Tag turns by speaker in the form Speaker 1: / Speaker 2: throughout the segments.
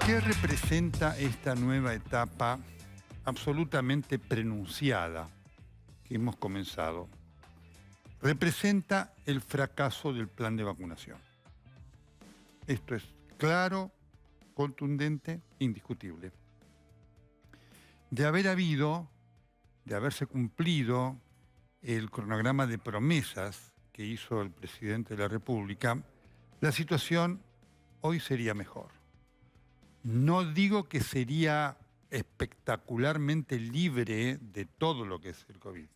Speaker 1: ¿Qué representa esta nueva etapa absolutamente prenunciada que hemos comenzado? Representa el fracaso del plan de vacunación. Esto es claro, contundente, indiscutible. De haberse cumplido el cronograma de promesas que hizo el presidente de la República, la situación hoy sería mejor. No digo que sería espectacularmente libre de todo lo que es el COVID,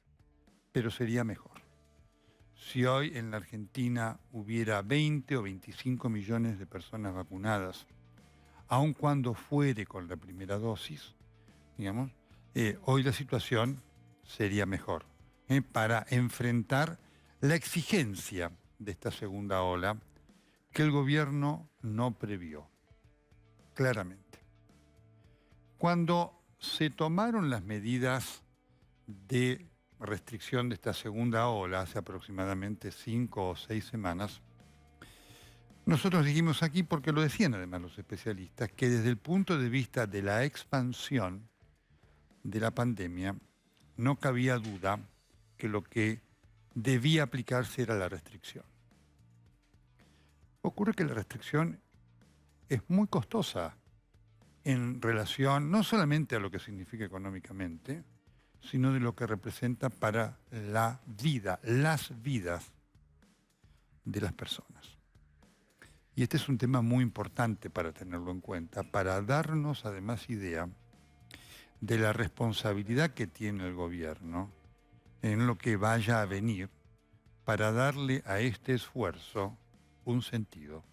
Speaker 1: pero sería mejor. Si hoy en la Argentina hubiera 20 o 25 millones de personas vacunadas, aun cuando fuere con la primera dosis, digamos, hoy la situación sería mejor para enfrentar la exigencia de esta segunda ola que el gobierno no previó, claramente. Cuando se tomaron las medidas de restricción de esta segunda ola, hace aproximadamente 5 o 6 semanas, nosotros dijimos aquí, porque lo decían además los especialistas, que desde el punto de vista de la expansión de la pandemia, no cabía duda que lo que debía aplicarse era la restricción. Ocurre que la restricción es muy costosa en relación no solamente a lo que significa económicamente, sino de lo que representa para la vida, las vidas de las personas. Y este es un tema muy importante para tenerlo en cuenta, para darnos además idea de la responsabilidad que tiene el gobierno en lo que vaya a venir para darle a este esfuerzo un sentido.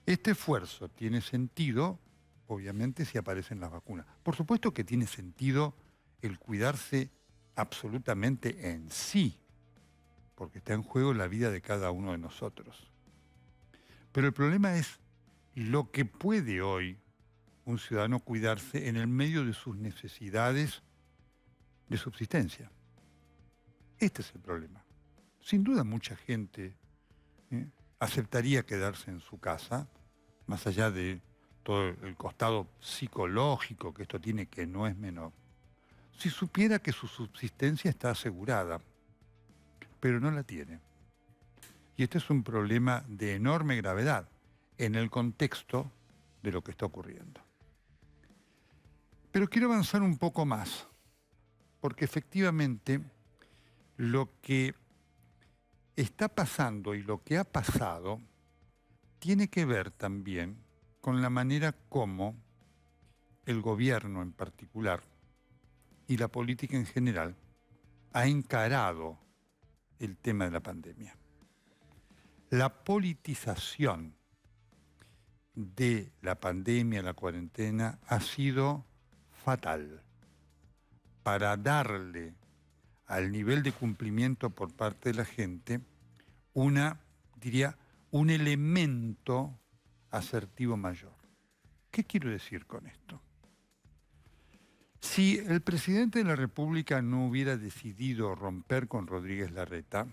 Speaker 1: Este esfuerzo tiene sentido, obviamente, si aparecen las vacunas. Por supuesto que tiene sentido el cuidarse absolutamente en sí, porque está en juego la vida de cada uno de nosotros. Pero el problema es lo que puede hoy un ciudadano cuidarse en el medio de sus necesidades de subsistencia. Este es el problema. Sin duda mucha gente aceptaría quedarse en su casa, más allá de todo el costado psicológico que esto tiene, que no es menor, si supiera que su subsistencia está asegurada, pero no la tiene. Y este es un problema de enorme gravedad en el contexto de lo que está ocurriendo. Pero quiero avanzar un poco más, porque efectivamente lo que está pasando y lo que ha pasado tiene que ver también con la manera como el gobierno en particular y la política en general ha encarado el tema de la pandemia. La politización de la pandemia, la cuarentena, ha sido fatal para darle al nivel de cumplimiento por parte de la gente un elemento asertivo mayor. ¿Qué quiero decir con esto? Si el presidente de la República no hubiera decidido romper con Rodríguez Larreta,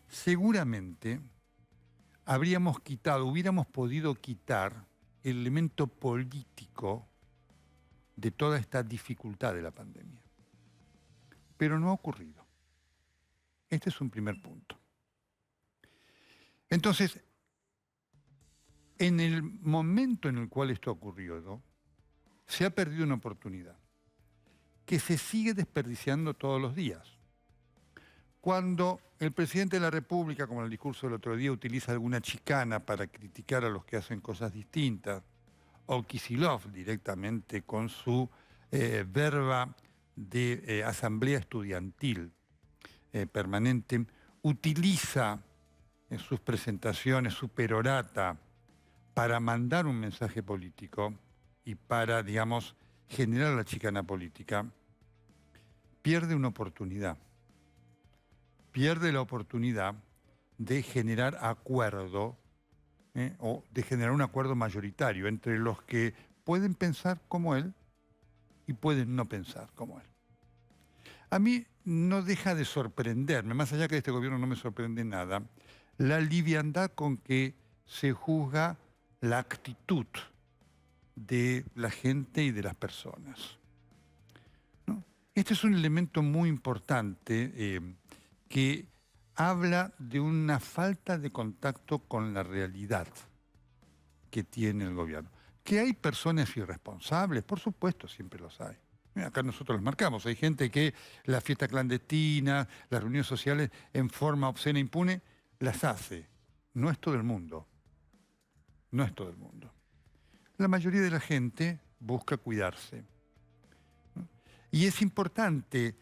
Speaker 1: seguramente hubiéramos podido quitar el elemento político de toda esta dificultad de la pandemia. Pero no ha ocurrido. Este es un primer punto. Entonces, en el momento en el cual esto ha ocurrido, se ha perdido una oportunidad que se sigue desperdiciando todos los días. Cuando el presidente de la República, como en el discurso del otro día, utiliza alguna chicana para criticar a los que hacen cosas distintas, o Kicillof directamente con su verba de asamblea estudiantil permanente, utiliza en sus presentaciones su perorata para mandar un mensaje político y para, digamos, generar la chicana política, pierde una oportunidad. Pierde la oportunidad de generar acuerdo o de generar un acuerdo mayoritario entre los que pueden pensar como él y pueden no pensar como él. A mí no deja de sorprenderme, más allá que de este gobierno no me sorprende nada, la liviandad con que se juzga la actitud de la gente y de las personas, ¿no? Este es un elemento muy importante que habla de una falta de contacto con la realidad que tiene el gobierno. Que hay personas irresponsables, por supuesto, siempre los hay. Acá nosotros los marcamos. Hay gente que la fiesta clandestina, las reuniones sociales en forma obscena e impune, las hace. No es todo el mundo. No es todo el mundo. La mayoría de la gente busca cuidarse, ¿no? Y es importante,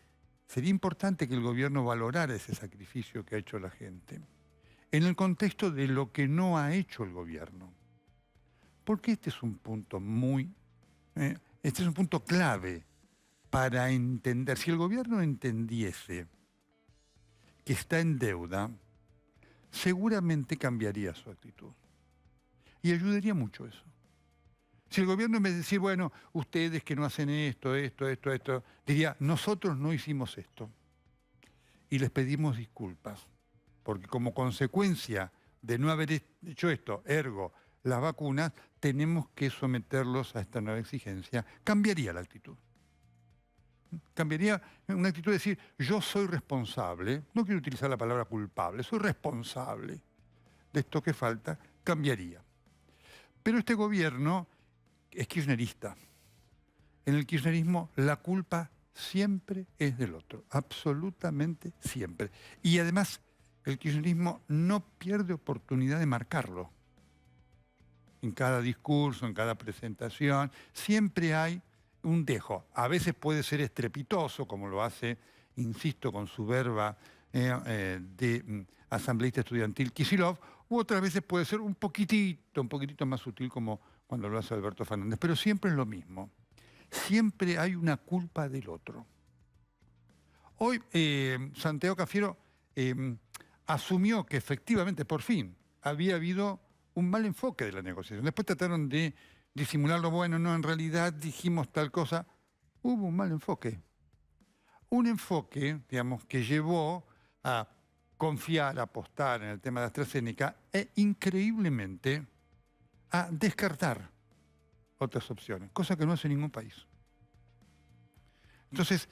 Speaker 1: sería importante que el gobierno valorara ese sacrificio que ha hecho la gente en el contexto de lo que no ha hecho el gobierno. Porque este es un punto este es un punto clave para entender. Si el gobierno entendiese que está en deuda, seguramente cambiaría su actitud. Y ayudaría mucho eso. Si el gobierno, en vez de decir, bueno, ustedes que no hacen esto, diría, nosotros no hicimos esto. Y les pedimos disculpas. Porque como consecuencia de no haber hecho esto, ergo, las vacunas, tenemos que someterlos a esta nueva exigencia, cambiaría la actitud. Cambiaría una actitud de decir, yo soy responsable, no quiero utilizar la palabra culpable, soy responsable de esto que falta, cambiaría. Pero este gobierno es kirchnerista. En el kirchnerismo la culpa siempre es del otro, absolutamente siempre. Y además el kirchnerismo no pierde oportunidad de marcarlo. En cada discurso, en cada presentación, siempre hay un dejo. A veces puede ser estrepitoso, como lo hace, insisto, con su verba de asambleísta estudiantil Kicillof, u otras veces puede ser un poquitito más sutil, como cuando lo hace Alberto Fernández. Pero siempre es lo mismo. Siempre hay una culpa del otro. Hoy Santiago Cafiero asumió que efectivamente, por fin, había habido un mal enfoque de la negociación. Después trataron de disimularlo, bueno, no, en realidad dijimos tal cosa. Hubo un mal enfoque. Un enfoque, digamos, que llevó a confiar, a apostar en el tema de AstraZeneca e increíblemente a descartar otras opciones, cosa que no hace ningún país. Entonces,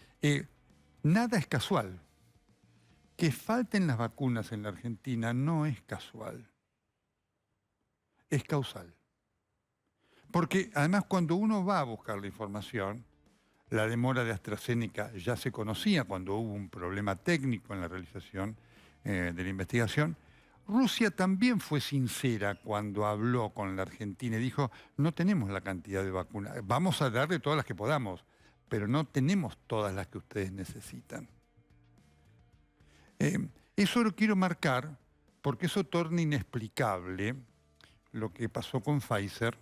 Speaker 1: nada es casual. Que falten las vacunas en la Argentina no es casual. Es causal. Porque además cuando uno va a buscar la información, la demora de AstraZeneca ya se conocía cuando hubo un problema técnico en la realización de la investigación. Rusia también fue sincera cuando habló con la Argentina y dijo, no tenemos la cantidad de vacunas, vamos a darle todas las que podamos, pero no tenemos todas las que ustedes necesitan. Eso lo quiero marcar porque eso torna inexplicable lo que pasó con Pfizer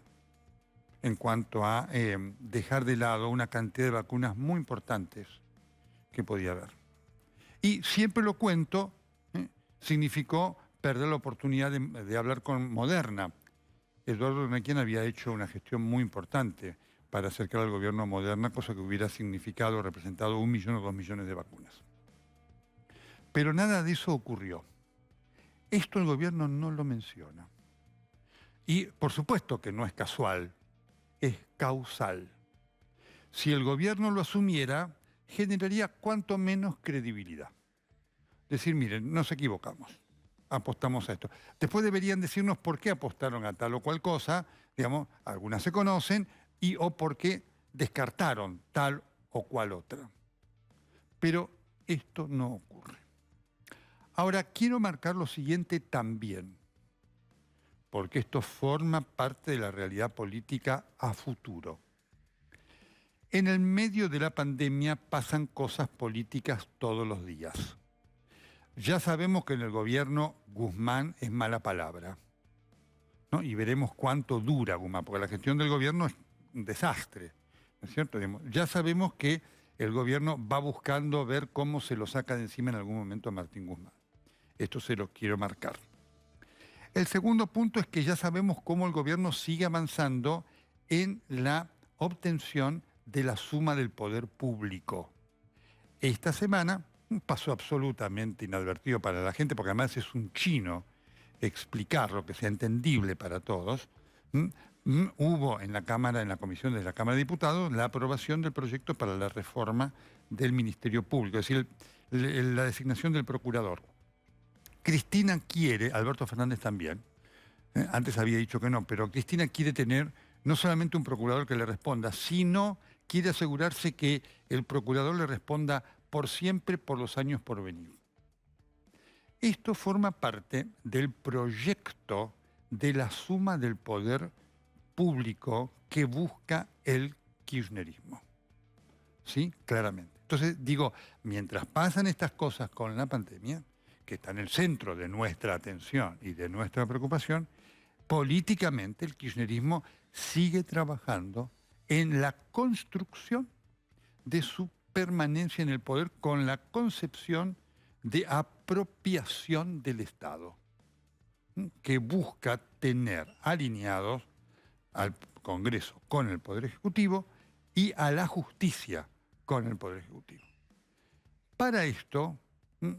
Speaker 1: en cuanto a dejar de lado una cantidad de vacunas muy importantes que podía haber. Y siempre lo cuento, significó perder la oportunidad de hablar con Moderna. Eduardo Requien había hecho una gestión muy importante para acercar al gobierno a Moderna, cosa que hubiera significado, representado 1 millón o 2 millones de vacunas. Pero nada de eso ocurrió. Esto el gobierno no lo menciona. Y por supuesto que no es casual, es causal. Si el gobierno lo asumiera, generaría cuanto menos credibilidad. Decir, miren, nos equivocamos, apostamos a esto. Después deberían decirnos por qué apostaron a tal o cual cosa, digamos, algunas se conocen, y o por qué descartaron tal o cual otra. Pero esto no ocurre. Ahora, quiero marcar lo siguiente también, porque esto forma parte de la realidad política a futuro. En el medio de la pandemia pasan cosas políticas todos los días. Ya sabemos que en el gobierno Guzmán es mala palabra, ¿no? Y veremos cuánto dura Guzmán, porque la gestión del gobierno es un desastre, ¿no es cierto? Ya sabemos que el gobierno va buscando ver cómo se lo saca de encima en algún momento a Martín Guzmán. Esto se lo quiero marcar. El segundo punto es que ya sabemos cómo el gobierno sigue avanzando en la obtención de la suma del poder público. Esta semana, un paso absolutamente inadvertido para la gente, porque además es un chino explicarlo, que sea entendible para todos, hubo en la Cámara, en la comisión de la Cámara de Diputados, la aprobación del proyecto para la reforma del Ministerio Público, es decir, la designación del procurador. Cristina quiere, Alberto Fernández también, antes había dicho que no, pero Cristina quiere tener no solamente un procurador que le responda, sino quiere asegurarse que el procurador le responda por siempre, por los años por venir. Esto forma parte del proyecto de la suma del poder público que busca el kirchnerismo. ¿Sí? Claramente. Entonces, digo, mientras pasan estas cosas con la pandemia, que está en el centro de nuestra atención y de nuestra preocupación, políticamente el kirchnerismo sigue trabajando en la construcción de su permanencia en el poder con la concepción de apropiación del Estado, que busca tener alineados al Congreso con el Poder Ejecutivo y a la justicia con el Poder Ejecutivo. Para esto,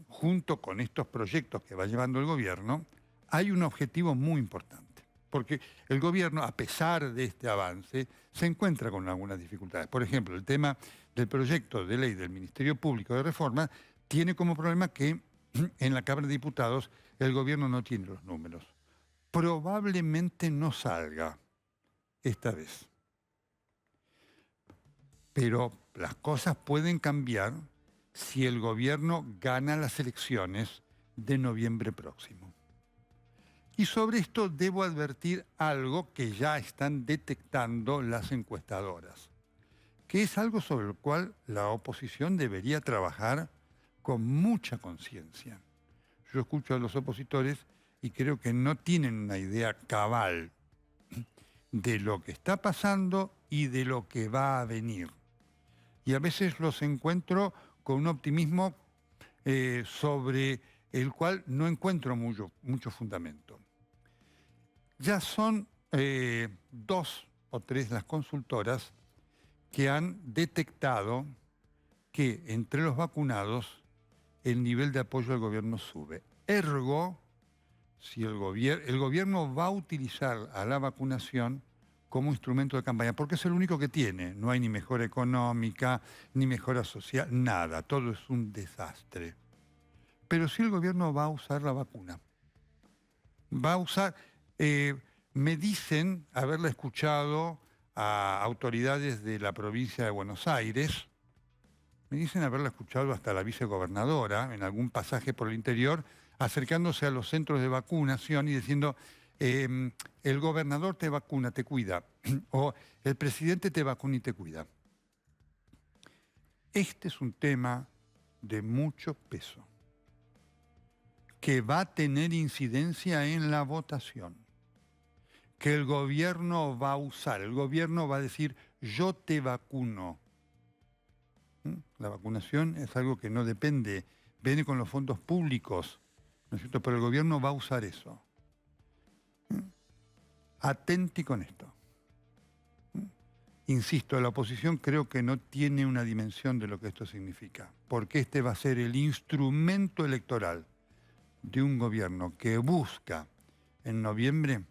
Speaker 1: junto con estos proyectos que va llevando el gobierno, hay un objetivo muy importante, porque el gobierno, a pesar de este avance, se encuentra con algunas dificultades. Por ejemplo, el tema del proyecto de ley del Ministerio Público de Reforma tiene como problema que en la Cámara de Diputados el gobierno no tiene los números. Probablemente no salga esta vez. Pero las cosas pueden cambiar si el gobierno gana las elecciones de noviembre próximo. Y sobre esto debo advertir algo que ya están detectando las encuestadoras, que es algo sobre el cual la oposición debería trabajar con mucha conciencia. Yo escucho a los opositores y creo que no tienen una idea cabal de lo que está pasando y de lo que va a venir. Y a veces los encuentro con un optimismo sobre el cual no encuentro mucho fundamento. Ya son 2 o 3 las consultoras que han detectado que entre los vacunados el nivel de apoyo al gobierno sube. Ergo, si el gobierno va a utilizar a la vacunación como instrumento de campaña, porque es el único que tiene. No hay ni mejora económica, ni mejora social, nada. Todo es un desastre. Pero si el gobierno va a usar la vacuna, va a usar... me dicen haberla escuchado a autoridades de la provincia de Buenos Aires, me dicen haberla escuchado hasta la vicegobernadora en algún pasaje por el interior, acercándose a los centros de vacunación y diciendo... el gobernador te vacuna, te cuida, o el presidente te vacuna y te cuida. Este es un tema de mucho peso, que va a tener incidencia en la votación, que el gobierno va a usar, el gobierno va a decir, yo te vacuno. La vacunación es algo que no depende, viene con los fondos públicos, ¿no es cierto? Pero el gobierno va a usar eso. Atenti con esto. Insisto, la oposición creo que no tiene una dimensión de lo que esto significa, porque este va a ser el instrumento electoral de un gobierno que busca en noviembre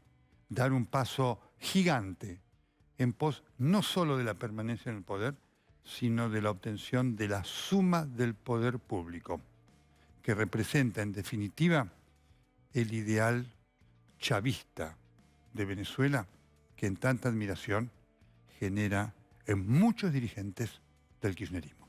Speaker 1: dar un paso gigante en pos no solo de la permanencia en el poder, sino de la obtención de la suma del poder público, que representa en definitiva el ideal chavista de Venezuela, que en tanta admiración genera en muchos dirigentes del kirchnerismo.